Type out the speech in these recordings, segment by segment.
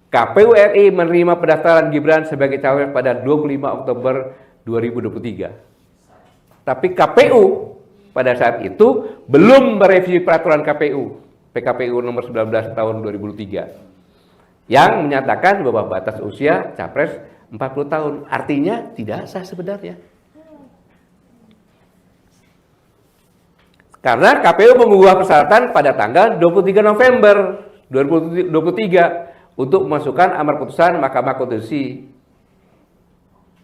KPU RI menerima pendaftaran Gibran sebagai cawapres pada 25 Oktober 2023. Tapi KPU pada saat itu belum merevisi peraturan KPU, PKPU nomor 19 tahun 2003, yang menyatakan bahwa batas usia capres 40 tahun. Artinya tidak sah sebenarnya. Karena KPU mengubah persyaratan pada tanggal 23 November 2023 untuk memasukkan amar putusan Mahkamah Konstitusi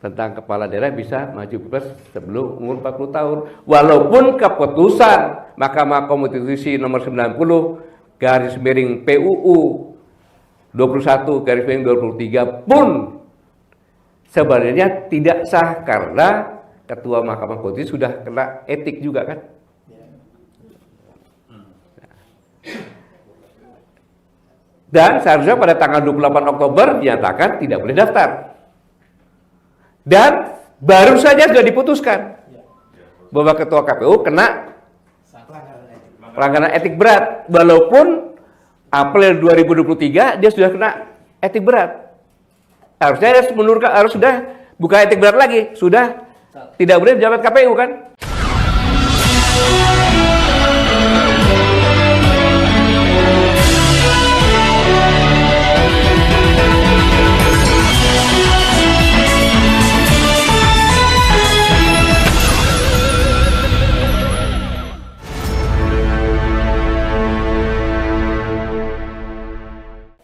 tentang kepala daerah bisa maju pilpres sebelum umur 40 tahun. Walaupun keputusan Mahkamah Konstitusi nomor 90 garis miring PUU 21 garis miring 23 pun sebenarnya tidak sah karena Ketua Mahkamah Konstitusi sudah kena etik juga kan. Dan seharusnya pada tanggal 28 Oktober dinyatakan tidak boleh daftar. Dan baru saja sudah diputuskan bahwa Ketua KPU kena pelanggaran etik berat. Walaupun April 2023 dia sudah kena etik berat. Harusnya harus sudah bukan etik berat lagi. Sudah tidak boleh menjabat KPU kan.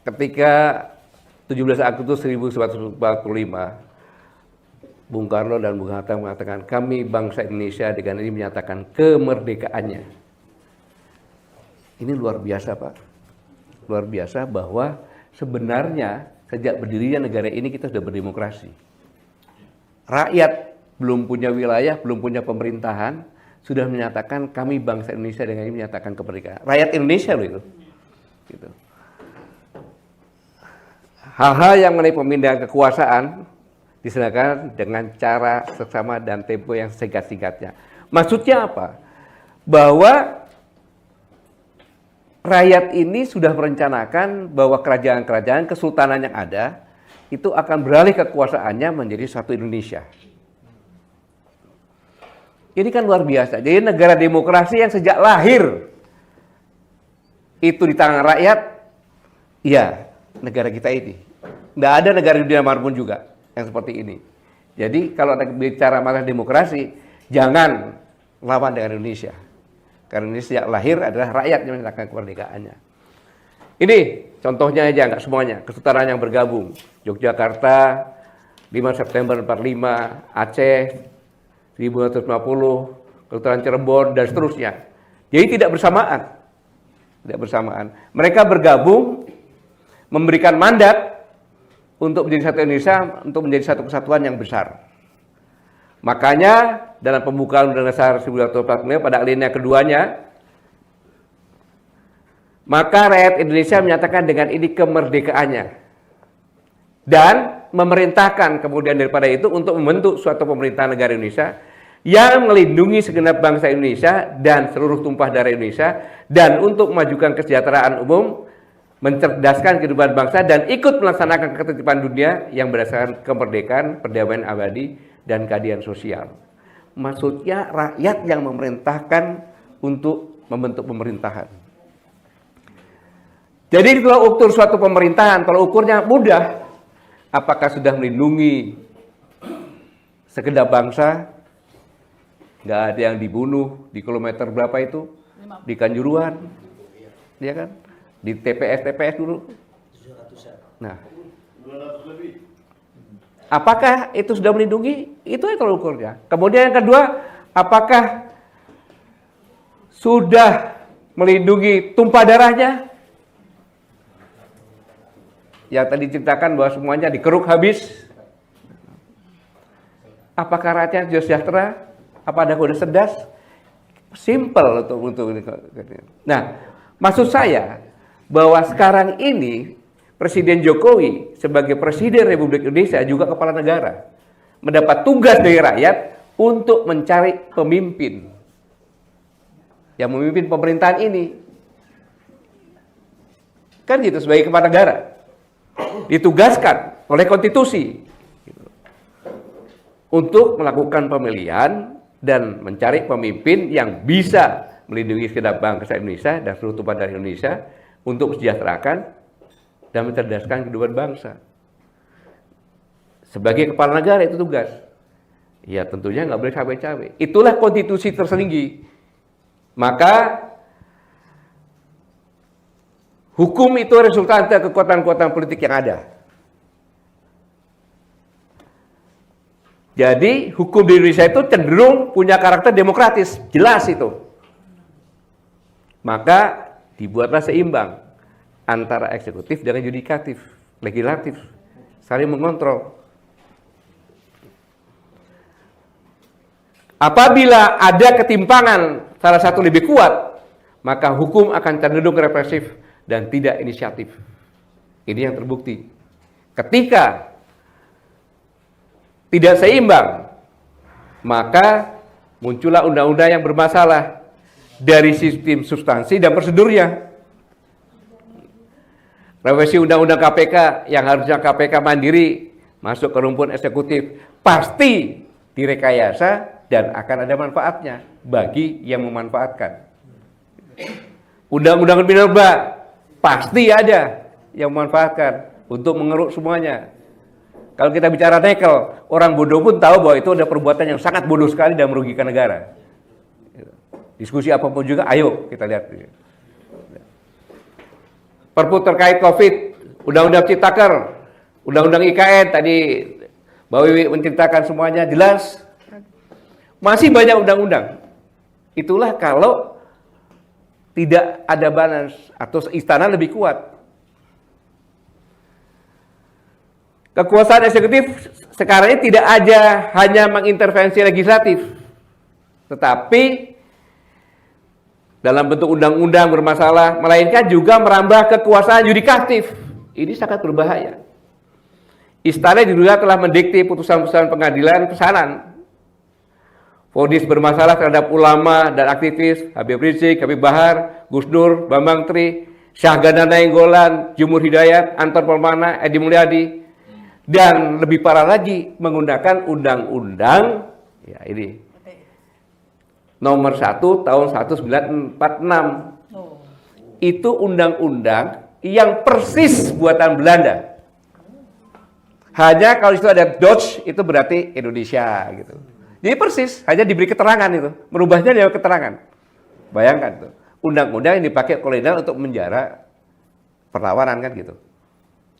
Ketika 17 Agustus 1945, Bung Karno dan Bung Hatta mengatakan, kami bangsa Indonesia dengan ini menyatakan kemerdekaannya. Ini luar biasa, Pak. Luar biasa bahwa sebenarnya sejak berdirinya negara ini kita sudah berdemokrasi. Rakyat belum punya wilayah, belum punya pemerintahan, sudah menyatakan kami bangsa Indonesia dengan ini menyatakan kemerdekaan. Rakyat Indonesia loh itu. Gitu. Hal-hal yang mengenai pemindahan kekuasaan diserahkan dengan cara seksama dan tempo yang singkat-singkatnya. Maksudnya apa? Bahwa rakyat ini sudah merencanakan bahwa kerajaan-kerajaan kesultanan yang ada itu akan beralih kekuasaannya menjadi satu Indonesia. Ini kan luar biasa. Jadi negara demokrasi yang sejak lahir itu di tangan rakyat, ya negara kita ini. Tidak ada negara di dunia manapun juga yang seperti ini. Jadi kalau ada bicara masalah demokrasi, jangan lawan dengan Indonesia. Karena ini sejak lahir adalah rakyat yang menyatakan kemerdekaannya. Ini contohnya aja, nggak semuanya. Kesultanan yang bergabung. Yogyakarta, 5 September 45, Aceh, 1950, Kesultanan Cirebon, dan seterusnya. Jadi tidak bersamaan. Tidak bersamaan. Mereka bergabung, memberikan mandat untuk menjadi satu Indonesia, untuk menjadi satu kesatuan yang besar. Makanya dalam pembukaan Undang-Undang Dasar 1945 pada alinea keduanya, maka rakyat Indonesia menyatakan dengan ini kemerdekaannya dan memerintahkan kemudian daripada itu untuk membentuk suatu pemerintahan negara Indonesia yang melindungi segenap bangsa Indonesia dan seluruh tumpah darah Indonesia, dan untuk memajukan kesejahteraan umum, mencerdaskan kehidupan bangsa, dan ikut melaksanakan ketertiban dunia yang berdasarkan kemerdekaan, perdamaian abadi, dan keadilan sosial. Maksudnya rakyat yang memerintahkan untuk membentuk pemerintahan. Jadi kalau ukur suatu pemerintahan, kalau ukurnya mudah, apakah sudah melindungi segenap bangsa? Nggak ada yang dibunuh di kilometer berapa itu? Di Kanjuruhan, ya kan? Di TPS dulu. Nah, apakah itu sudah melindungi? Itu yang tolak ukurnya. Kemudian yang kedua, apakah sudah melindungi tumpah darahnya? Yang tadi ceritakan bahwa semuanya dikeruk habis. Apakah rakyat sudah sejahtera? Apa ada kode cerdas? Simple untuk ini. Nah, maksud saya bahwa sekarang ini Presiden Jokowi sebagai Presiden Republik Indonesia juga kepala negara mendapat tugas dari rakyat untuk mencari pemimpin yang memimpin pemerintahan ini. Kan gitu sebagai kepala negara. ditugaskan oleh konstitusi untuk melakukan pemilihan dan mencari pemimpin yang bisa melindungi segenap bangsa Indonesia dan seluruh tumpah darah Indonesia untuk mensejahterakan dan mencerdaskan kehidupan bangsa. Sebagai kepala negara itu tugas. Ya tentunya nggak boleh cabai-cabai. Itulah konstitusi tersendiri. Maka hukum itu resultante kekuatan-kekuatan politik yang ada. Jadi hukum di Indonesia itu cenderung punya karakter demokratis, jelas itu. Maka dibuatlah seimbang antara eksekutif dengan yudikatif, legislatif, saling mengontrol. Apabila ada ketimpangan salah satu lebih kuat, maka hukum akan cenderung represif dan tidak inisiatif. Ini yang terbukti. Ketika tidak seimbang, maka muncullah undang-undang yang bermasalah dari sistem substansi dan prosedurnya. Revisi undang-undang KPK yang harusnya KPK mandiri masuk ke rumpun eksekutif pasti direkayasa dan akan ada manfaatnya bagi yang memanfaatkan. Undang-undang minerba pasti ada yang memanfaatkan untuk mengeruk semuanya. Kalau kita bicara nekel, orang bodoh pun tahu bahwa itu ada perbuatan yang sangat bodoh sekali dan merugikan negara. Diskusi apapun juga, ayo kita lihat. Perpu terkait COVID, Undang-Undang Ciptaker, Undang-Undang IKN, tadi Mbak Wiwi menceritakan semuanya, jelas. Masih banyak undang-undang. Itulah kalau tidak ada balance atau istana lebih kuat. Kekuasaan eksekutif sekarang ini tidak aja hanya mengintervensi legislatif, tetapi dalam bentuk undang-undang bermasalah, melainkan juga merambah kekuasaan yudikatif. Ini sangat berbahaya. Istana juga telah mendikte putusan-putusan pengadilan pesanan. Vonis bermasalah terhadap ulama dan aktivis, Habib Rizik, Habib Bahar, Gus Dur, Bambang Tri, Syahganda Nainggolan, Jumur Hidayat, Anton Permana, Edi Mulyadi, dan lebih parah lagi menggunakan undang-undang ya ini nomor 1 tahun 1946. Itu undang-undang yang persis buatan Belanda. Hanya kalau itu ada Dutch itu berarti Indonesia gitu. Jadi persis, hanya diberi keterangan itu, merubahnya lewat keterangan. Bayangkan tuh, undang-undang yang dipakai kolonial untuk menjara perlawanan kan gitu.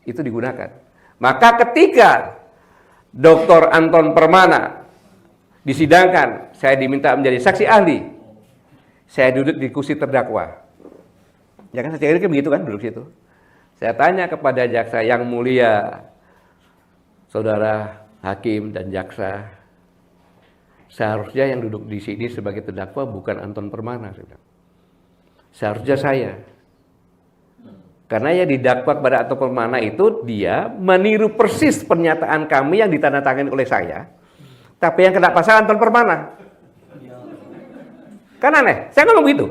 Itu digunakan. Maka ketika Dr. Anton Permana disidangkan, saya diminta menjadi saksi ahli. Saya duduk di kursi terdakwa. Ya kan, saya kira begitu kan, duduk situ. Saya tanya kepada jaksa yang mulia, saudara hakim dan jaksa, seharusnya yang duduk di sini sebagai terdakwa bukan Anton Permana. Seharusnya saya. Karena yang didakwa kepada Anton Permana itu dia meniru persis pernyataan kami yang ditandatangani oleh saya. Tapi yang kena pasal Anton Permana. Kan aneh, saya ngomong begitu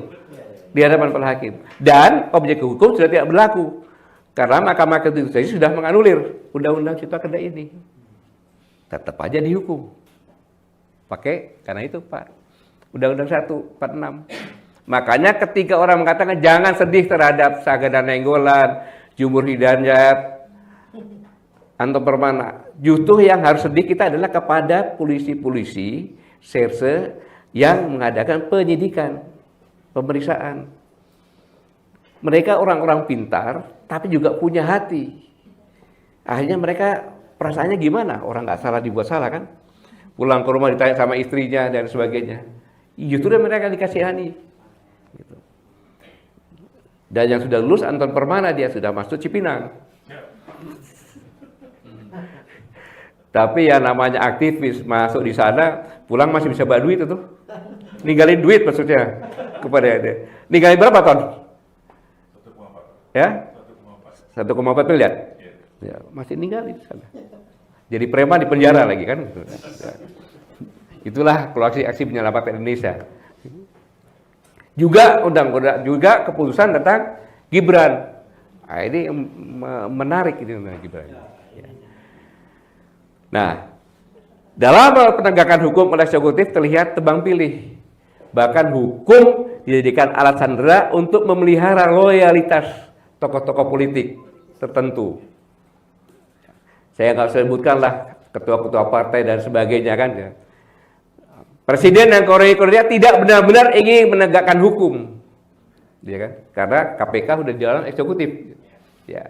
di hadapan para hakim. Dan objek hukum sudah tidak berlaku. Karena Mahkamah Konstitusi sudah menganulir Undang-Undang Cipta Kerja ini. Tetap aja dihukum. Pakai, karena itu Pak. Undang-Undang 146. Makanya ketika orang mengatakan jangan sedih terhadap Syahganda Nainggolan, Jumur Hidayat, Anton Permana, justru yang harus sedih kita adalah kepada polisi-polisi, serse yang mengadakan penyidikan, pemeriksaan. Mereka orang-orang pintar, tapi juga punya hati. Akhirnya mereka perasaannya gimana? Orang nggak salah dibuat salah kan? Pulang ke rumah ditanya sama istrinya dan sebagainya. Justru mereka dikasihani. Gitu. Dan yang sudah lulus Anton Permana, dia sudah masuk Cipinang. Tapi ya namanya aktivis masuk di sana, pulang masih bisa bawa duit itu. Ninggalin duit maksudnya kepada dia. Ninggalin berapa ton? 1,4. Ya? 1,4 miliar. Ya, masih ninggalin di sana. Jadi preman di penjara lagi kan. Itulah kalau aksi menyelamatkan Indonesia. Juga undang-undang juga keputusan tentang Gibran. Ini menarik ini Gibran. Ya. Nah, dalam penegakan hukum oleh eksekutif terlihat tebang pilih. Bahkan hukum dijadikan alat sandera untuk memelihara loyalitas tokoh-tokoh politik tertentu. Saya nggak usah sebutkan lah ketua-ketua partai dan sebagainya kan. Ya. Presiden dan Korea tidak benar-benar ingin menegakkan hukum, ya kan? Karena KPK sudah di dalam eksekutif, ya.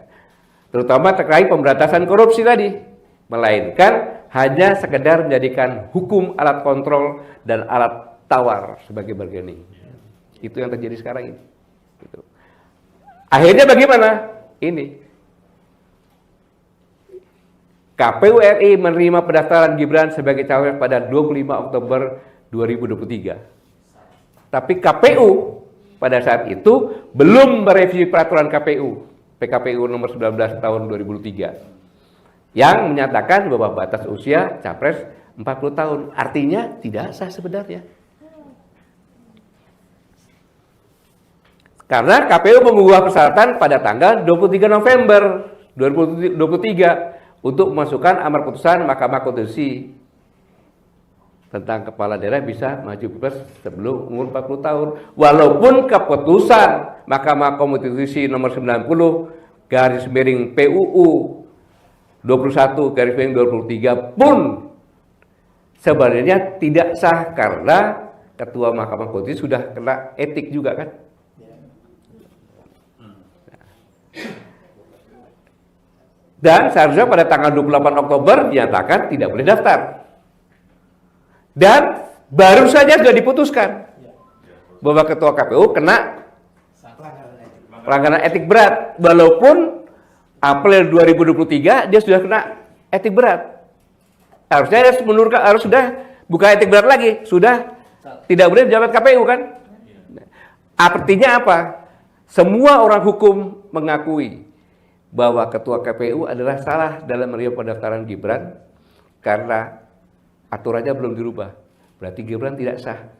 Terutama terkait pemberantasan korupsi tadi, melainkan hanya sekedar menjadikan hukum alat kontrol dan alat tawar sebagai bargaining. Itu yang terjadi sekarang ini. Gitu. Akhirnya bagaimana? Ini KPU RI menerima pendaftaran Gibran sebagai calon pada 25 Oktober 2023. Tapi KPU pada saat itu belum merevisi peraturan KPU, PKPU nomor 19 tahun 2003, yang menyatakan bahwa batas usia capres 40 tahun. Artinya tidak sah sebenarnya. Karena KPU mengubah persyaratan pada tanggal 23 November 2023 untuk memasukkan amar putusan Mahkamah Konstitusi tentang kepala daerah bisa maju pilpres sebelum umur 40 tahun. Walaupun keputusan Mahkamah Konstitusi nomor 90 garis miring PUU 21 garis miring 23 pun sebenarnya tidak sah karena Ketua Mahkamah Konstitusi sudah kena etik juga kan. Dan seharusnya pada tanggal 28 Oktober dinyatakan tidak boleh daftar. Dan baru saja sudah diputuskan bahwa Ketua KPU kena pelanggaran etik berat. Walaupun April 2023 dia sudah kena etik berat. Harusnya dia menurunkan, harus sudah bukan etik berat lagi, sudah tidak boleh menjabat KPU kan. Artinya apa? Semua orang hukum mengakui bahwa Ketua KPU adalah salah dalam menerima pendaftaran Gibran karena aturannya belum dirubah. Berarti Gibran tidak sah.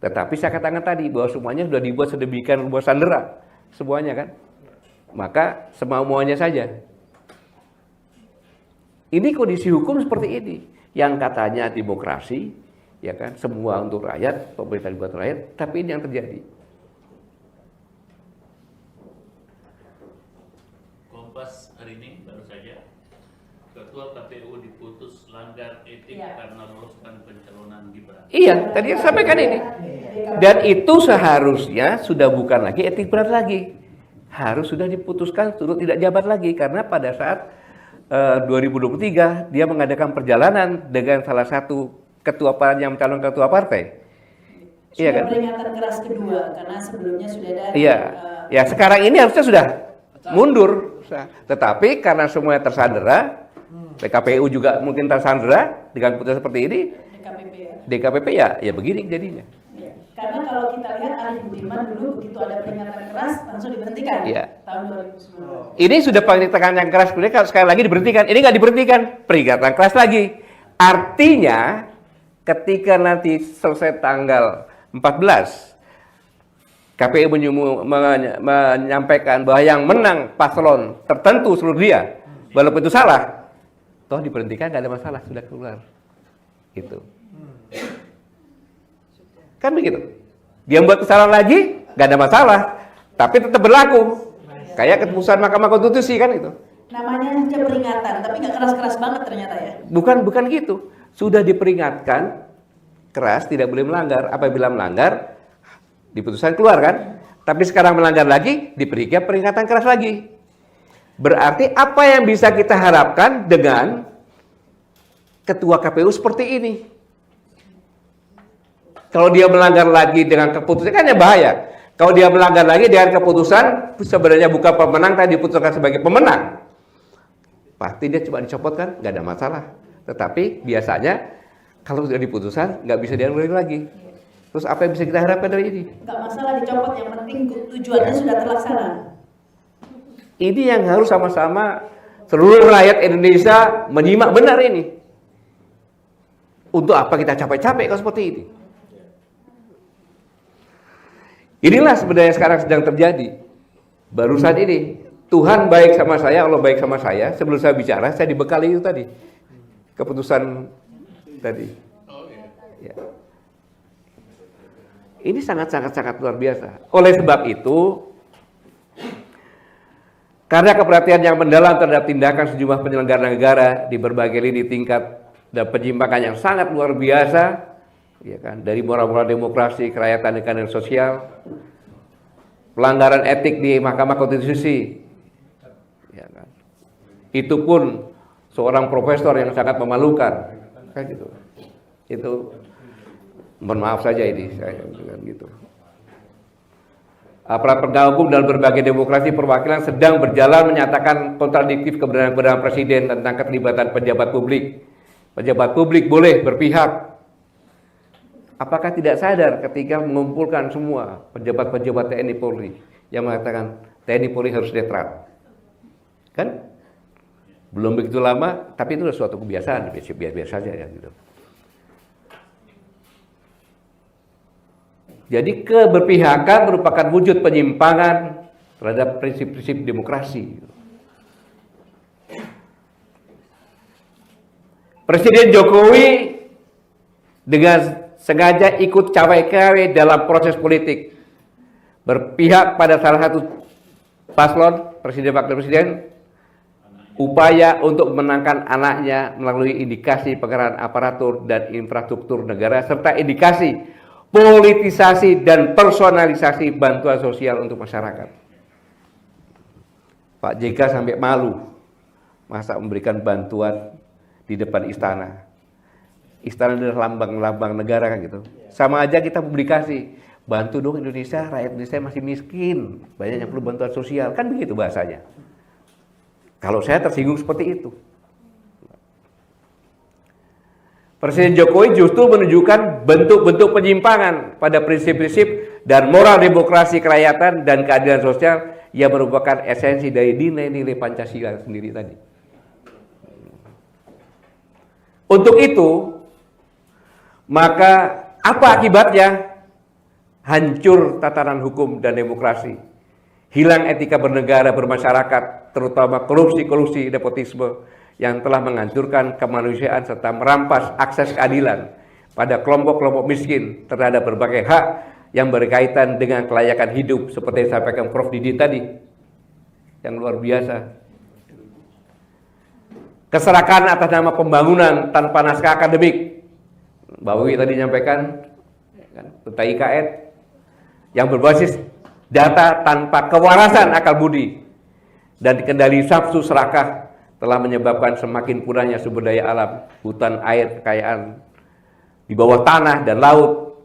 Tetapi saya katakan tadi bahwa semuanya sudah dibuat sedemikian rupa sandera. Semuanya kan. Maka semau-maunya saja. Ini kondisi hukum seperti ini. Yang katanya demokrasi, ya kan, semua untuk rakyat, pemerintah dibuat rakyat, tapi ini yang terjadi. Kompas hari ini baru saja Ketua KPU diputus langgar etik karena loloskan pencalonan Gibran. Iya, tadi yang sampaikan ini. Dan itu seharusnya sudah bukan lagi etik berat lagi. Harus sudah diputuskan sudah tidak jabat lagi karena pada saat 2023 dia mengadakan perjalanan dengan salah satu ketua partai yang mencalon ketua partai. Sudah iya kan? Peringatan keras kedua karena sebelumnya sudah ada. Iya. Ya sekarang ini harusnya sudah mundur. Tetapi karena semuanya tersandera, PKPU juga mungkin tersandera dengan putusan seperti ini, DKPP ya begini jadinya. Ya. Karena kalau kita lihat Arif Budiman dulu begitu ada peringatan keras langsung diberhentikan. Iya. Tahun 2010. Ini sudah peringatan yang keras, kemudian kalau sekali lagi diberhentikan. Ini nggak diberhentikan, peringatan keras lagi. Artinya ketika nanti selesai tanggal 14, KPU menyampaikan bahwa yang menang paslon tertentu seluruh dia, walaupun itu salah, toh diberhentikan nggak ada masalah, sudah keluar. Gitu. Kan begitu. Dia membuat kesalahan lagi, nggak ada masalah, tapi tetap berlaku. Kayak keputusan Mahkamah Konstitusi kan itu. Namanya saja peringatan, tapi nggak keras-keras banget ternyata ya. Bukan gitu. Sudah diperingatkan keras, tidak boleh melanggar. Apabila melanggar, diputuskan keluar kan. Tapi sekarang melanggar lagi, diberikan peringatan keras lagi. Berarti apa yang bisa kita harapkan dengan Ketua KPU seperti ini? Kalau dia melanggar lagi dengan keputusan, kan ya bahaya. Kalau dia melanggar lagi dengan keputusan, sebenarnya bukan pemenang, tapi diputuskan sebagai pemenang. Pasti dia coba dicopot kan, nggak ada masalah. Tetapi biasanya, kalau sudah diputusan, nggak bisa diulangi lagi. Terus apa yang bisa kita harapkan dari ini? Nggak masalah dicopot, yang penting tujuannya sudah terlaksana. Ini yang harus sama-sama seluruh rakyat Indonesia menyimak benar ini. Untuk apa kita capek-capek kalau seperti ini? Inilah sebenarnya sekarang sedang terjadi. Barusan ini Tuhan baik sama saya, Allah baik sama saya. Sebelum saya bicara, saya dibekali itu tadi. Keputusan tadi. Ya. Ini sangat luar biasa. Oleh sebab itu, karena keperhatian yang mendalam terhadap tindakan sejumlah penyelenggara negara di berbagai lini tingkat dan penyimpangan yang sangat luar biasa, ya kan, dari moral-moral demokrasi, kerakyatan, dan sosial, pelanggaran etik di Mahkamah Konstitusi, ya kan, itu pun seorang profesor yang sangat memalukan, kan gitu. Itu, mohon maaf saja ini, saya bilang gitu. Aparat penegak hukum dalam berbagai demokrasi perwakilan sedang berjalan menyatakan kontradiktif kebenaran presiden tentang keterlibatan pejabat publik. Pejabat publik boleh berpihak. Apakah tidak sadar ketika mengumpulkan semua pejabat-pejabat TNI Polri yang mengatakan TNI Polri harus netral? Kan? Belum begitu lama, tapi itu sudah suatu kebiasaan, biasa saja ya gitu. Jadi keberpihakan merupakan wujud penyimpangan terhadap prinsip-prinsip demokrasi. Presiden Jokowi dengan sengaja ikut cawe-cawe dalam proses politik, berpihak pada salah satu paslon, presiden wakil presiden, upaya untuk memenangkan anaknya melalui indikasi pengerahan aparatur dan infrastruktur negara, serta indikasi politisasi dan personalisasi bantuan sosial untuk masyarakat. Pak JK sampai malu masa memberikan bantuan di depan istana. Istana adalah lambang-lambang negara kan gitu. Sama aja kita publikasi, bantu dong Indonesia, rakyat Indonesia masih miskin, banyak yang perlu bantuan sosial, kan begitu bahasanya. Kalau saya tersinggung seperti itu. Presiden Jokowi justru menunjukkan bentuk-bentuk penyimpangan pada prinsip-prinsip dan moral demokrasi kerakyatan dan keadilan sosial yang merupakan esensi dari nilai-nilai Pancasila sendiri tadi. Untuk itu, maka apa akibatnya? Hancur tatanan hukum dan demokrasi. Hilang etika bernegara bermasyarakat, terutama korupsi, nepotisme, yang telah menghancurkan kemanusiaan serta merampas akses keadilan pada kelompok-kelompok miskin terhadap berbagai hak yang berkaitan dengan kelayakan hidup, seperti yang disampaikan Prof. Didi tadi, yang luar biasa. Keserakahan atas nama pembangunan tanpa naskah akademik, Mbak Wiwi tadi menyampaikan tentang IKN, yang berbasis data tanpa kewarasan akal budi dan kendali nafsu serakah, telah menyebabkan semakin punahnya sumber daya alam, hutan, air, kekayaan di bawah tanah dan laut,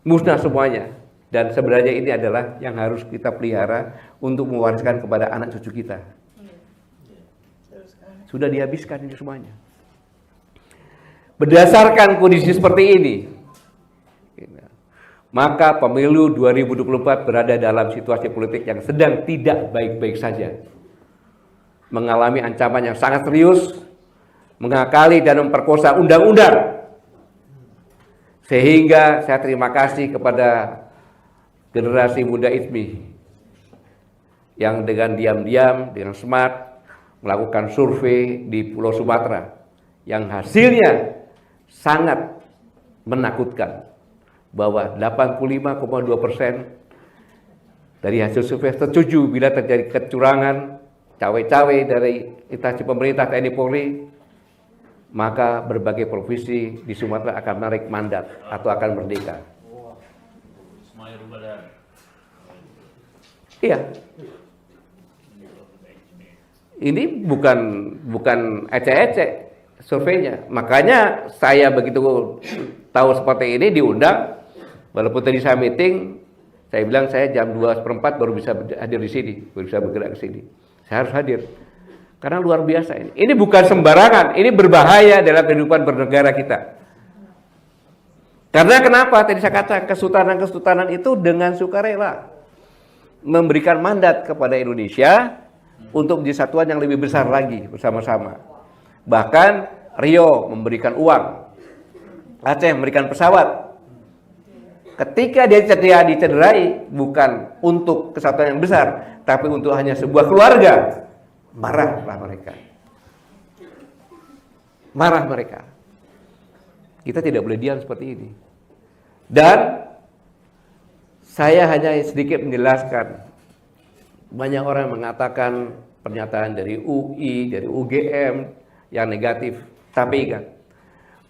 musnah semuanya. Dan sebenarnya ini adalah yang harus kita pelihara untuk mewariskan kepada anak cucu kita. Sudah dihabiskan ini semuanya. Berdasarkan kondisi seperti ini, maka pemilu 2024 berada dalam situasi politik yang sedang tidak baik-baik saja, mengalami ancaman yang sangat serius, mengakali dan memperkosa undang-undang. Sehingga saya terima kasih kepada generasi muda ITMI yang dengan diam-diam, dengan smart, melakukan survei di Pulau Sumatera, yang hasilnya sangat menakutkan, bahwa 85,2% dari hasil survei setuju bila terjadi kecurangan, cawe-cawe dari instansi pemerintah TNI Polri, maka berbagai provinsi di Sumatera akan menarik mandat atau akan merdeka. Iya. Ini bukan ecek-ecek surveinya. Makanya saya begitu tahu seperti ini diundang, walaupun tadi saya meeting, saya bilang saya jam 2:04 baru bisa hadir di sini, baru bisa bergerak ke sini. Saya harus hadir. Karena luar biasa ini. Ini bukan sembarangan, ini berbahaya dalam kehidupan bernegara kita. Karena kenapa? Tadi saya katakan kesultanan-kesultanan itu dengan sukarela memberikan mandat kepada Indonesia untuk menjadi satuan yang lebih besar lagi bersama-sama. Bahkan Rio memberikan uang, Aceh memberikan pesawat, Ketika dia dicederai bukan untuk kesatuan yang besar, tapi untuk hanya sebuah keluarga, marahlah mereka. Marah mereka. Kita tidak boleh diam seperti ini. Dan saya hanya sedikit menjelaskan. Banyak orang mengatakan pernyataan dari UI, dari UGM yang negatif. Tapi ingat,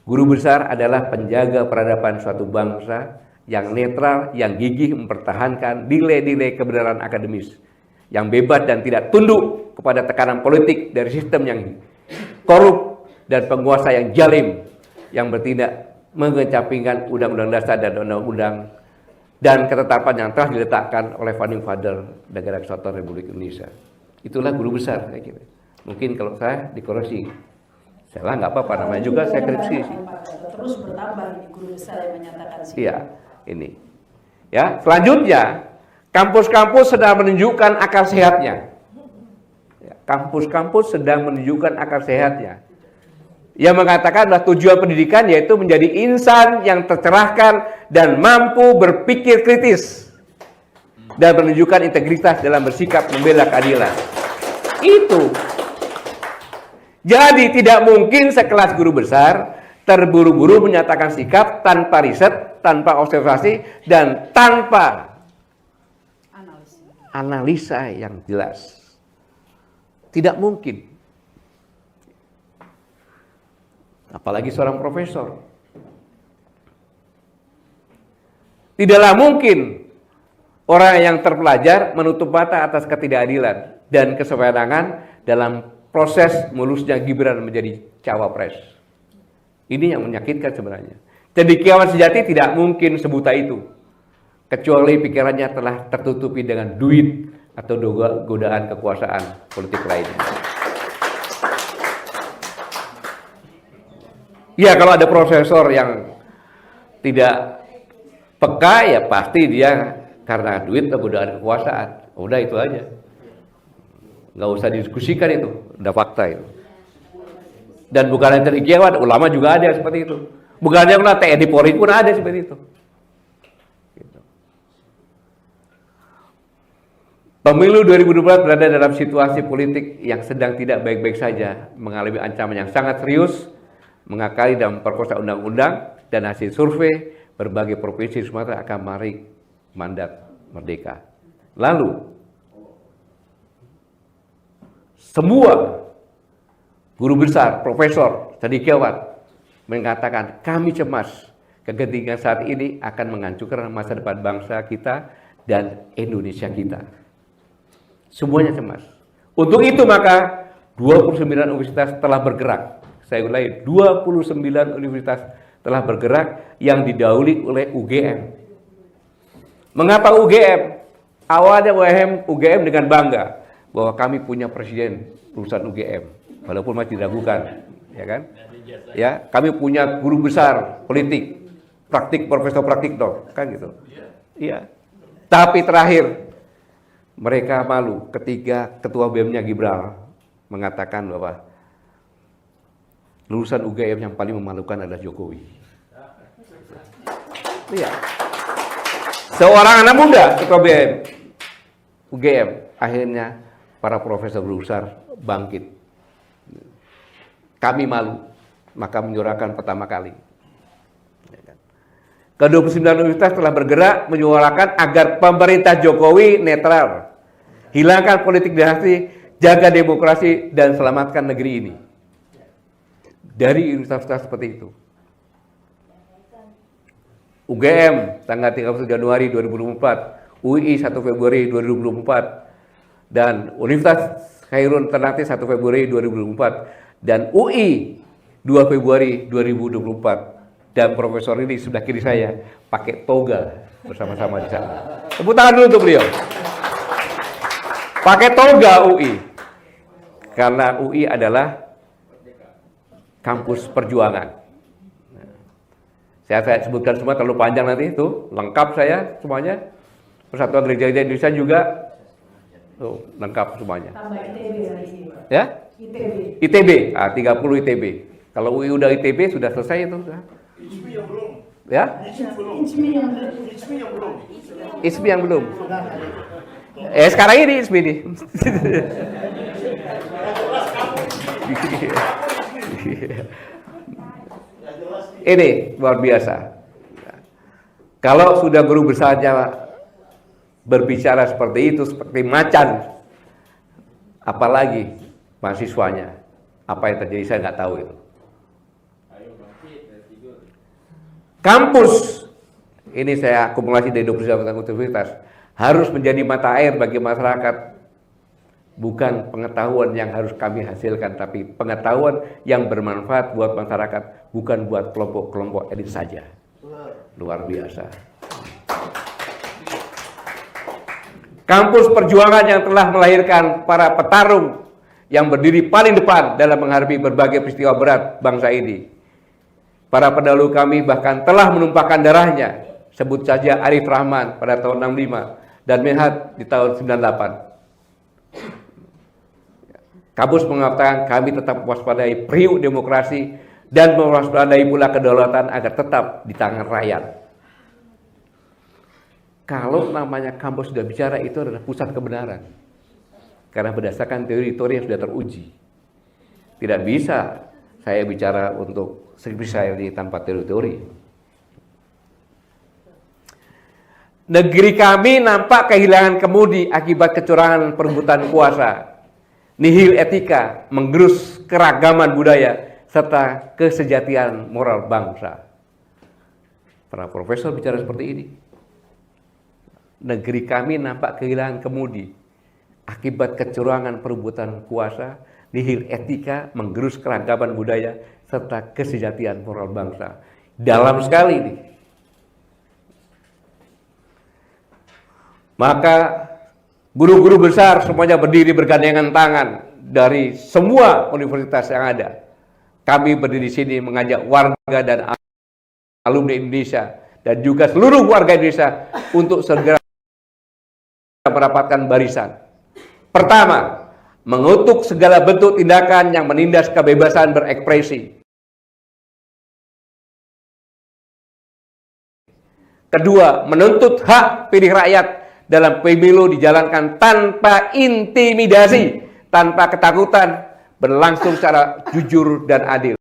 guru besar adalah penjaga peradaban suatu bangsa yang netral, yang gigih mempertahankan nilai-nilai kebenaran akademis, yang bebas dan tidak tunduk kepada tekanan politik dari sistem yang korup dan penguasa yang jalim, yang bertindak mengecampingkan undang-undang dasar dan undang-undang dan ketetapan yang telah diletakkan oleh founding father Negara Kesatuan Republik Indonesia. Itulah guru besar kayak gitu. Mungkin kalau saya dikoreksi, salah nggak apa-apa, namanya juga saya kritik. Terus bertambah ini guru besar yang menyatakan sikap. Iya, ini. Ya, selanjutnya kampus-kampus sedang menunjukkan akal sehatnya. Kampus-kampus sedang menunjukkan akal sehatnya. Yang mengatakan bahwa tujuan pendidikan yaitu menjadi insan yang tercerahkan dan mampu berpikir kritis dan menunjukkan integritas dalam bersikap membela keadilan. Itu. Jadi tidak mungkin sekelas guru besar terburu-buru menyatakan sikap tanpa riset, tanpa observasi, dan tanpa analisa yang jelas. Tidak mungkin. Apalagi seorang profesor. Tidaklah mungkin orang yang terpelajar menutup mata atas ketidakadilan dan kesewenangan dalam proses mulusnya Gibran menjadi cawapres. Ini yang menyakitkan sebenarnya. Cendekiawan sejati tidak mungkin sebuta itu, kecuali pikirannya telah tertutupi dengan duit atau godaan kekuasaan politik lainnya. Ya, kalau ada profesor yang tidak peka, ya pasti dia karena duit atau godaan kekuasaan. Udah itu aja. Nggak usah didiskusikan itu, udah fakta itu. Dan bukan hanya cendekiawan, ulama juga ada seperti itu. Bukan hanya ulama, TNI Polri pun ada seperti itu. Gitu. Pemilu 2024 berada dalam situasi politik yang sedang tidak baik-baik saja, mengalami ancaman yang sangat serius, mengakali dan memperkosa undang-undang, dan hasil survei berbagai provinsi Sumatera akan meraih mandat merdeka. Lalu, semua guru besar, profesor, cendekiawan mengatakan kami cemas kegentingan saat ini akan menghancurkan masa depan bangsa kita dan Indonesia kita. Semuanya cemas. Untuk itu maka 29 universitas telah bergerak. Saya ulangi, 29 universitas telah bergerak yang didahului oleh UGM. Mengapa UGM? Awalnya UGM dengan bangga bahwa kami punya presiden lulusan UGM, walaupun masih diragukan, ya kan? Ya, kami punya guru besar politik, praktik profesor praktiktor, kan gitu. Iya. Tapi terakhir mereka malu ketika ketua BEM-nya Gibran mengatakan bahwa lulusan UGM yang paling memalukan adalah Jokowi. Iya. Seorang anak muda ketua BEM UGM, akhirnya para profesor besar bangkit. Kami malu, maka menyuarakan pertama kali. Ke-29 universitas telah bergerak menyuarakan agar pemerintah Jokowi netral, hilangkan politik dinasti, jaga demokrasi, dan selamatkan negeri ini. Dari universitas seperti itu. UGM tanggal 31 Januari 2024, UI 1 Februari 2024, dan Universitas Khairul Ternate 1 Februari 2024, dan UI 2 Februari 2024. Dan profesor ini sebelah kiri saya pakai toga bersama-sama di sana. Tepuk tangan dulu untuk beliau. Pakai toga UI. Karena UI adalah kampus perjuangan. Saya sebutkan semua terlalu panjang nanti itu, lengkap saya semuanya. Persatuan Gereja Indonesia juga tuh, lengkap semuanya. Tambah ITB hari ini, Pak. Ya? ITB. ITB, 30 ITB. Kalau UI udah ITB sudah selesai itu. ISP yang belum. Ya, Inci ISMI yang belum. Sekarang ini ISMI nih. Ini luar biasa. Kalau sudah guru besarnya berbicara seperti itu, seperti macan, apalagi mahasiswanya. Apa yang terjadi saya nggak tahu itu. Kampus, ini saya akumulasi dari 29 universitas, harus menjadi mata air bagi masyarakat. Bukan pengetahuan yang harus kami hasilkan, tapi pengetahuan yang bermanfaat buat masyarakat, bukan buat kelompok-kelompok elit saja. Luar biasa. Kampus perjuangan yang telah melahirkan para petarung yang berdiri paling depan dalam menghadapi berbagai peristiwa berat bangsa ini. Para pendahulu kami bahkan telah menumpahkan darahnya. Sebut saja Arif Rahman pada tahun 65 dan Mehat di tahun 98. Kampus mengatakan kami tetap mewaspadai periuk demokrasi dan mewaspadai pula kedaulatan agar tetap di tangan rakyat. Kalau namanya kampus sudah bicara, itu adalah pusat kebenaran. Karena berdasarkan teori-teori yang sudah teruji. Tidak bisa saya bicara untuk skripsi saya ini tanpa teori-teori. Negeri kami nampak kehilangan kemudi akibat kecurangan perebutan kuasa. Nihil etika, menggerus keragaman budaya, serta kesejatian moral bangsa. Para profesor bicara seperti ini. Negeri kami nampak kehilangan kemudi akibat kecurangan perebutan kuasa, nihil etika, menggerus keragaman budaya, serta kesejatian moral bangsa. Dalam sekali ini. Maka guru-guru besar semuanya berdiri bergandengan tangan dari semua universitas yang ada. Kami berdiri di sini mengajak warga dan alumni Indonesia dan juga seluruh warga Indonesia untuk segera mendapatkan barisan. Pertama, mengutuk segala bentuk tindakan yang menindas kebebasan berekspresi. Kedua, menuntut hak pilih rakyat dalam pemilu dijalankan tanpa intimidasi, tanpa ketakutan, berlangsung secara jujur dan adil.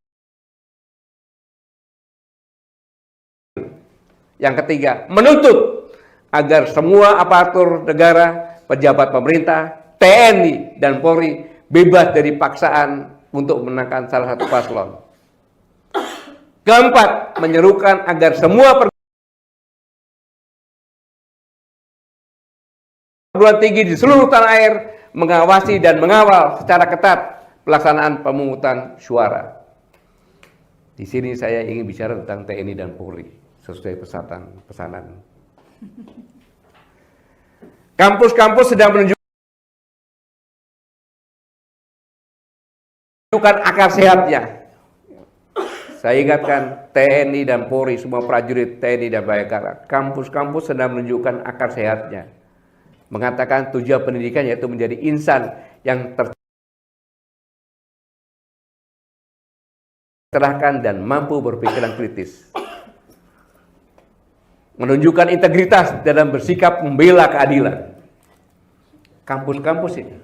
Yang ketiga, menuntut agar semua aparatur negara, pejabat pemerintah, TNI dan Polri bebas dari paksaan untuk memenangkan salah satu paslon. Keempat, menyerukan agar semua perguruan tinggi di seluruh tanah air mengawasi dan mengawal secara ketat pelaksanaan pemungutan suara. Di sini saya ingin bicara tentang TNI dan Polri sesuai pesanan. Kampus-kampus sedang menunjukkan akar sehatnya. Saya ingatkan TNI dan Polri, semua prajurit TNI dan Bayangkara, kampus-kampus sedang menunjukkan akar sehatnya. Mengatakan tujuan pendidikan yaitu menjadi insan yang tercerahkan dan mampu berpikiran kritis. Menunjukkan integritas dalam bersikap membela keadilan. Kampus-kampus ini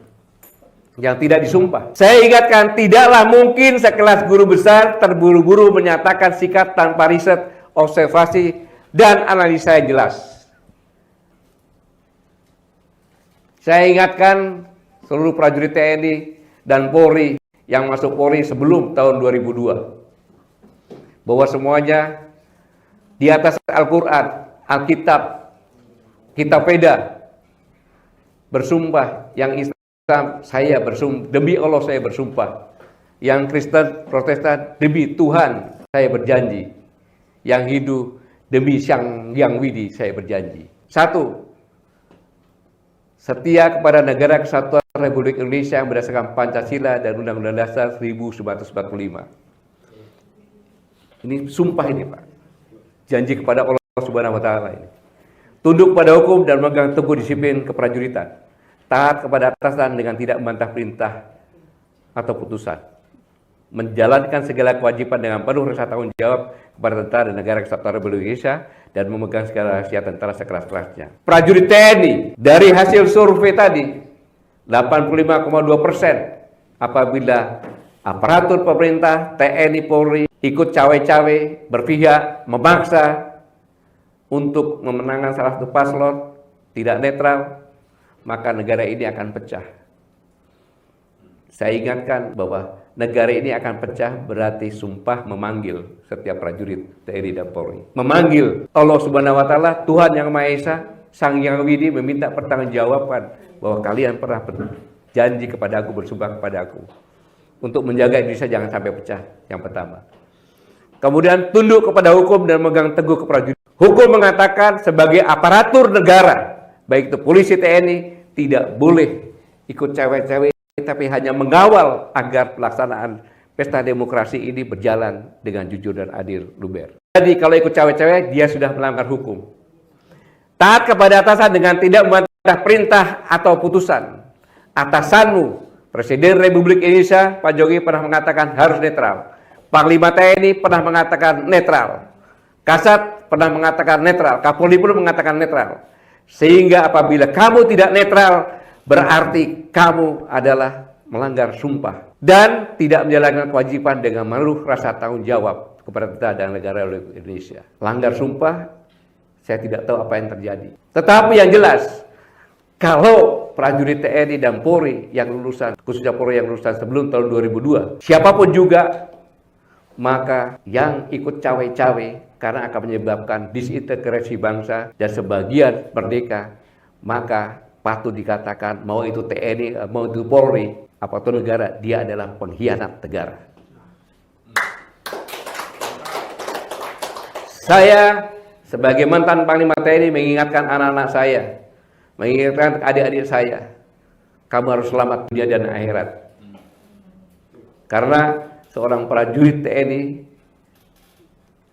yang tidak disumpah. Saya ingatkan, tidaklah mungkin sekelas guru besar terburu-buru menyatakan sikap tanpa riset, observasi, dan analisa yang jelas. Saya ingatkan seluruh prajurit TNI dan Polri yang masuk Polri sebelum tahun 2002 bahwa semuanya di atas Al-Quran, Alkitab, Kitab Veda bersumpah. Yang Islam saya bersumpah, demi Allah saya bersumpah. Yang Kristen, Protestan, demi Tuhan saya berjanji. Yang Hindu, demi Sang Hyang Widi saya berjanji. Satu, setia kepada negara kesatuan Republik Indonesia yang berdasarkan Pancasila dan Undang-Undang Dasar 1945. Ini sumpah ini, Pak. Janji kepada Allah Subhanahu wa taala ini. Tunduk pada hukum dan memegang teguh disiplin keprajuritan. Taat kepada atasan dengan tidak membantah perintah atau putusan. Menjalankan segala kewajiban dengan penuh rasa tanggung jawab kepada tentara dan negara kesatuan Republik Indonesia dan memegang segala rahasia tentara sekeras-kerasnya. Prajurit TNI dari hasil survei tadi 85,2% apabila aparatur pemerintah TNI Polri ikut cawe-cawe, berpihak, memaksa untuk memenangkan salah satu paslon, tidak netral, maka negara ini akan pecah. Saya ingatkan bahwa negara ini akan pecah berarti sumpah memanggil setiap prajurit TNI dan Polri. Memanggil Allah Subhanahu wa Ta'ala, Tuhan Yang Maha Esa, Sang Yang Widi, meminta pertanggungjawaban bahwa kalian pernah berjanji kepada aku, bersumpah kepada aku untuk menjaga Indonesia jangan sampai pecah. Yang pertama. Kemudian tunduk kepada hukum dan megang teguh keprajuritan. Hukum mengatakan sebagai aparatur negara, baik itu polisi TNI, tidak boleh ikut cawe-cawe, tapi hanya mengawal agar pelaksanaan pesta demokrasi ini berjalan dengan jujur dan adil, luber. Jadi kalau ikut cawe-cawe, dia sudah melanggar hukum. Taat kepada atasan dengan tidak membantah perintah atau putusan. Atasanmu, Presiden Republik Indonesia, Pak Jokowi pernah mengatakan harus netral. Panglima TNI pernah mengatakan netral. Kasat pernah mengatakan netral. Kapolri pun mengatakan netral. Sehingga apabila kamu tidak netral, berarti kamu adalah melanggar sumpah dan tidak menjalankan kewajiban dengan menaruh rasa tanggung jawab kepada kita dan negara Indonesia. Langgar sumpah, saya tidak tahu apa yang terjadi. Tetapi yang jelas, kalau prajurit TNI dan Polri yang lulusan, khususnya Polri yang lulusan sebelum tahun 2002, siapapun juga, maka yang ikut cawe-cawe karena akan menyebabkan disintegrasi bangsa dan sebagian merdeka, maka patut dikatakan mau itu TNI, mau itu Polri, apapun negara, dia adalah pengkhianat negara. Saya sebagai mantan Panglima TNI mengingatkan anak-anak saya, mengingatkan adik-adik saya, kamu harus selamat dunia dan akhirat. Karena seorang prajurit TNI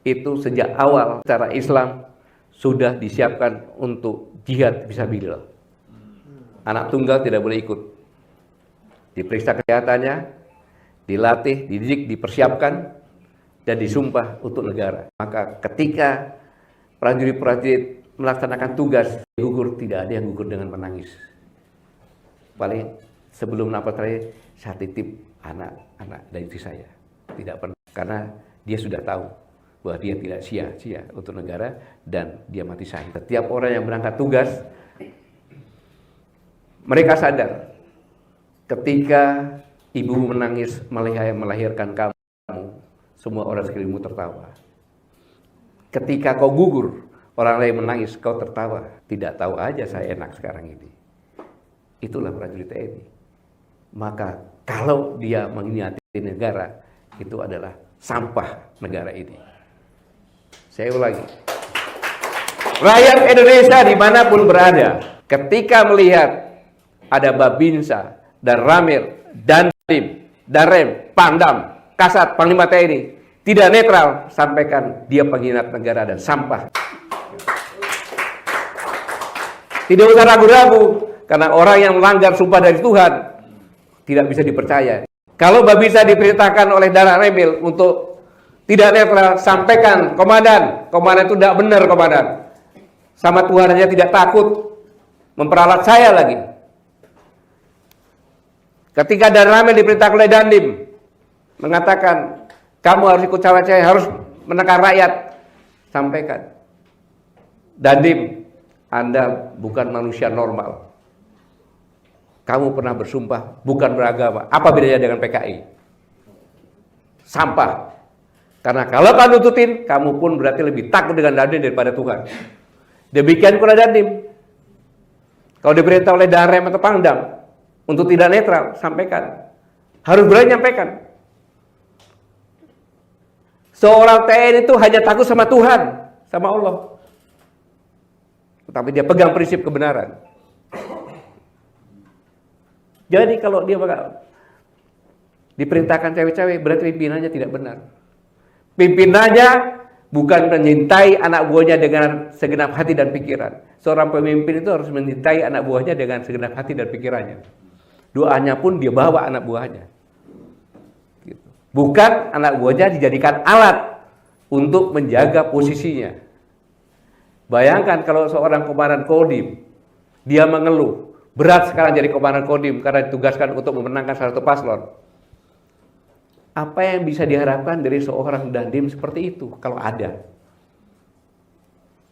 itu sejak awal secara Islam sudah disiapkan untuk jihad fisabilillah. Anak tunggal tidak boleh ikut. Diperiksa kesehatannya, dilatih, dididik, dipersiapkan, dan disumpah untuk negara. Maka ketika prajurit-prajurit melaksanakan tugas, gugur, tidak ada yang gugur dengan menangis. Paling sebelum napas terakhir, saya titip anak-anak dari istri saya. Tidak pernah, karena dia sudah tahu bahwa dia tidak sia-sia untuk negara dan dia mati syahid. Setiap orang yang berangkat tugas, mereka sadar ketika ibu menangis melahirkan kamu, semua orang sekelilingmu tertawa. Ketika kau gugur, orang lain menangis, kau tertawa. Tidak tahu aja saya enak sekarang ini. Itulah prajurit TNI. Maka kalau dia mengkhianati negara, itu adalah sampah negara ini. Saya ulangi. Rakyat Indonesia dimanapun berada, ketika melihat ada Babinsa, dan Ramil, dan Dandim, dan Rem, Pangdam, Kasat, Panglima TNI tidak netral, sampaikan dia pengkhianat negara dan sampah. Tidak usah ragu-ragu, karena orang yang melanggar sumpah dari Tuhan tidak bisa dipercaya. Kalau Babinsa diperintahkan oleh Dara Remil untuk tidak netral, sampaikan, komandan itu tidak benar, komandan. Sama Tuhan aja tidak takut, memperalat saya lagi. Ketika Dara Remil diperintahkan oleh Dandim, mengatakan, kamu harus ikut cawe-cawe, harus menekan rakyat, sampaikan. Dandim, Anda bukan manusia normal. Kamu pernah bersumpah bukan beragama. Apa bedanya dengan PKI? Sampah. Karena kalau kamu tututin, kamu pun berarti lebih takut dengan Dandim daripada Tuhan. Demikian pula Dandim. Kalau diperintah oleh Darem atau Pangdam untuk tidak netral, sampaikan. Harus berani nyampaikan. Seorang TNI itu hanya takut sama Tuhan, sama Allah. Tetapi dia pegang prinsip kebenaran. Jadi kalau dia diperintahkan cawe-cawe, berarti pimpinannya tidak benar. Pimpinannya bukan menyintai anak buahnya dengan segenap hati dan pikiran. Seorang pemimpin itu harus menyintai anak buahnya dengan segenap hati dan pikirannya. Doanya pun dia bawa anak buahnya. Bukan anak buahnya dijadikan alat untuk menjaga posisinya. Bayangkan kalau seorang komandan Kodim, dia mengeluh, berat sekarang jadi komandan Kodim karena ditugaskan untuk memenangkan salah satu paslon. Apa yang bisa diharapkan dari seorang Dandim seperti itu kalau ada?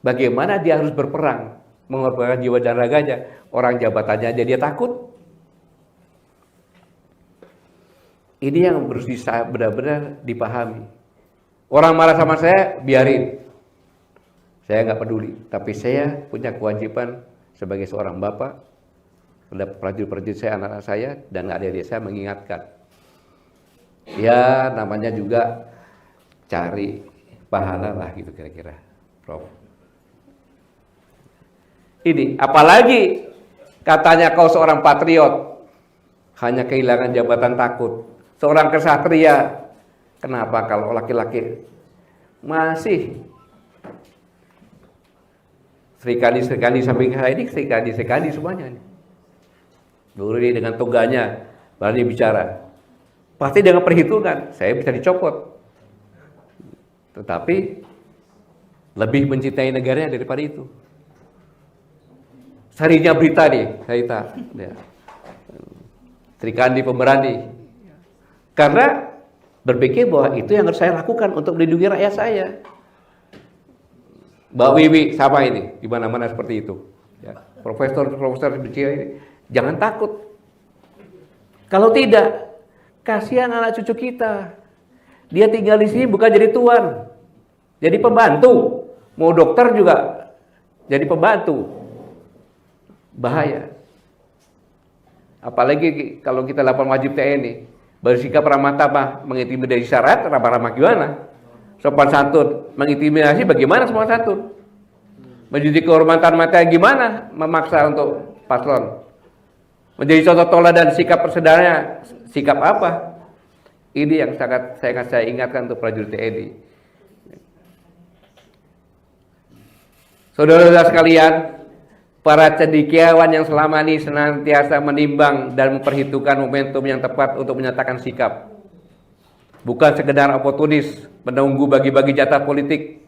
Bagaimana dia harus berperang, mengorbankan jiwa dan raganya, orang jabatannya aja dia takut. Ini yang harus benar-benar dipahami. Orang marah sama saya, biarin. Saya nggak peduli, tapi saya punya kewajiban sebagai seorang bapak, terhadap prajurit-prajurit saya, anak-anak saya, dan adik-adik saya mengingatkan. Ya, namanya juga cari pahala lah gitu kira-kira, Prof. Ini, apalagi katanya kau seorang patriot, hanya kehilangan jabatan takut. Seorang kesatria, kenapa kalau laki-laki masih Serikandi samping saya ini serikandi semuanya. Dulu ini dengan toganya berani bicara. Pasti dengan perhitungan, saya bisa dicopot. Tetapi lebih mencintai negaranya daripada itu. Sarinya berita nih, cerita. Ya. Serikandi pemberani. Karena berpikir bahwa itu yang harus saya lakukan untuk melindungi rakyat saya. Mbak Wiwi sama ini, di mana-mana seperti itu. Ya. Profesor ini, jangan takut. Kalau tidak, kasihan anak cucu kita. Dia tinggal di sini bukan jadi tuan, jadi pembantu. Mau dokter juga jadi pembantu. Bahaya. Apalagi kalau kita lapor wajib TNI, bersikap ramah tamah, mengintimidasi syarat, ramah-ramah gimana? Sopan santun, mengintimidasi bagaimana sopan santun? Menjadi kehormatan mata gimana memaksa untuk paslon? Menjadi contoh teladan sikap persaudaranya, sikap apa? Ini yang sangat saya ingatkan untuk prajurit TNI. Saudara-saudara sekalian, para cendekiawan yang selama ini senantiasa menimbang dan memperhitungkan momentum yang tepat untuk menyatakan sikap. Bukan sekedar oportunis menunggu bagi-bagi jatah politik,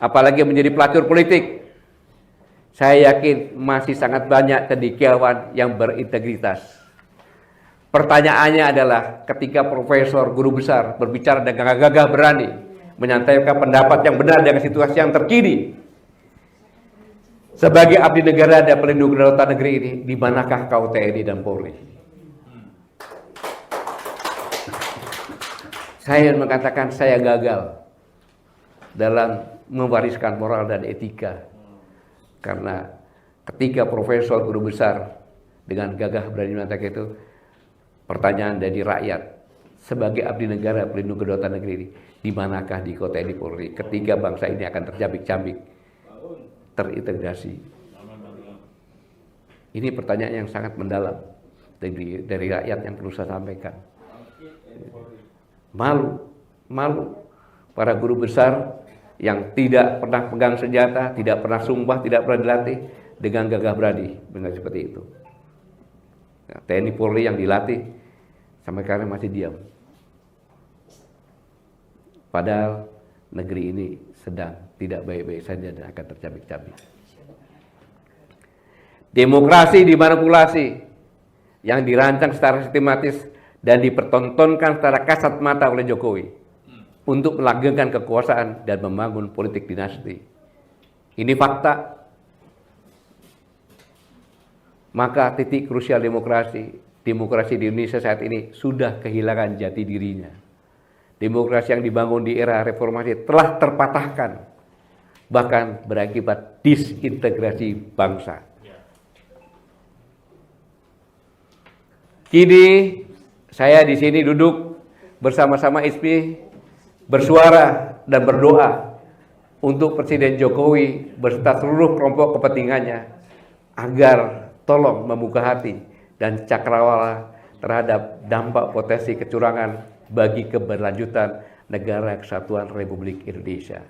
apalagi menjadi pelacur politik. Saya yakin masih sangat banyak cendekiawan yang berintegritas. Pertanyaannya adalah ketika profesor, guru besar berbicara dengan gagah berani, menyampaikan pendapat yang benar dengan situasi yang terkini. Sebagai abdi negara dan pelindung kedaulatan negeri ini, di manakah kau TNI dan Polri? Saya mengatakan saya gagal dalam mewariskan moral dan etika. Karena ketika profesor guru besar dengan gagah berani mengatakan itu, pertanyaan dari rakyat sebagai abdi negara pelindung kedaulatan negeri ini, di manakah di kota TNI Polri ketika bangsa ini akan tercabik-cabik, terintegrasi? Ini pertanyaan yang sangat mendalam dari rakyat yang perlu saya sampaikan. Malu para guru besar yang tidak pernah pegang senjata, tidak pernah sumpah, tidak pernah dilatih dengan gagah berani, benar seperti itu. Nah, TNI Polri yang dilatih sampai sekarang masih diam. Padahal negeri ini sedang tidak baik-baik saja dan akan tercabik-cabik. Demokrasi dimanipulasi yang dirancang secara sistematis dan dipertontonkan secara kasat mata oleh Jokowi untuk melanggengkan kekuasaan dan membangun politik dinasti. Ini fakta. Maka titik krusial demokrasi di Indonesia saat ini sudah kehilangan jati dirinya. Demokrasi yang dibangun di era reformasi telah terpatahkan, bahkan berakibat disintegrasi bangsa. Kini saya di sini duduk bersama-sama ISPI bersuara dan berdoa untuk Presiden Jokowi beserta seluruh kelompok kepentingannya agar tolong membuka hati dan cakrawala terhadap dampak potensi kecurangan bagi keberlanjutan negara kesatuan Republik Indonesia.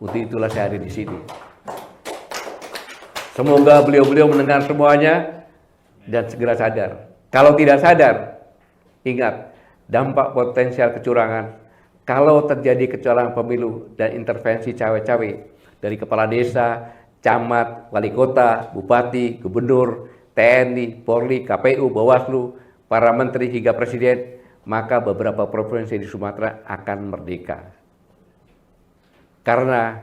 Untuk itulah saya ada di sini. Semoga beliau-beliau mendengar semuanya dan segera sadar. Kalau tidak sadar, ingat, dampak potensial kecurangan kalau terjadi kecurangan pemilu dan intervensi cawe-cawe dari kepala desa, camat, wali kota, bupati, gubernur, TNI, Polri, KPU, Bawaslu, para menteri hingga presiden, maka beberapa provinsi di Sumatera akan merdeka. Karena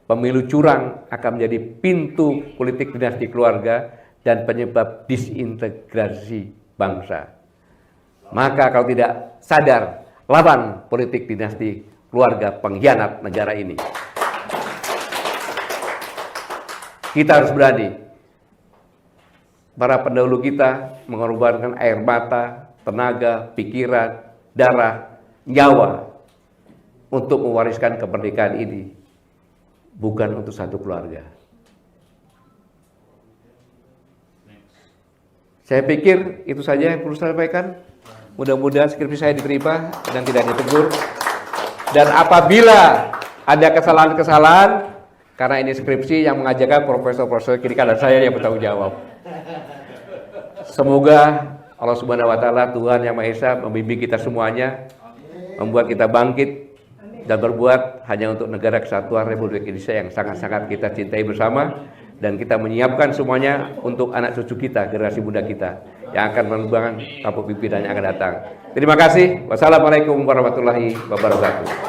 pemilu curang akan menjadi pintu politik dinasti keluarga dan penyebab disintegrasi bangsa. Maka kalau tidak sadar, lawan politik dinasti keluarga pengkhianat negara ini. Kita harus berani. Para pendahulu kita mengorbankan air mata, tenaga, pikiran, darah, nyawa untuk mewariskan kemerdekaan ini. Bukan untuk satu keluarga. Saya pikir itu saja yang perlu saya sampaikan. Mudah-mudahan skripsi saya diterima dan tidak ditegur. Dan apabila ada kesalahan-kesalahan, karena ini skripsi yang mengajarkan profesor-profesor kiri kanan saya yang bertanggung jawab. Semoga Allah Subhanahu wa Ta'ala, Tuhan Yang Maha Esa, membimbing kita semuanya, membuat kita bangkit dan berbuat hanya untuk negara kesatuan Republik Indonesia yang sangat-sangat kita cintai bersama, dan kita menyiapkan semuanya untuk anak cucu kita, generasi muda kita yang akan mengembangkan tampuk pimpinan yang akan datang. Terima kasih. Wassalamualaikum warahmatullahi wabarakatuh.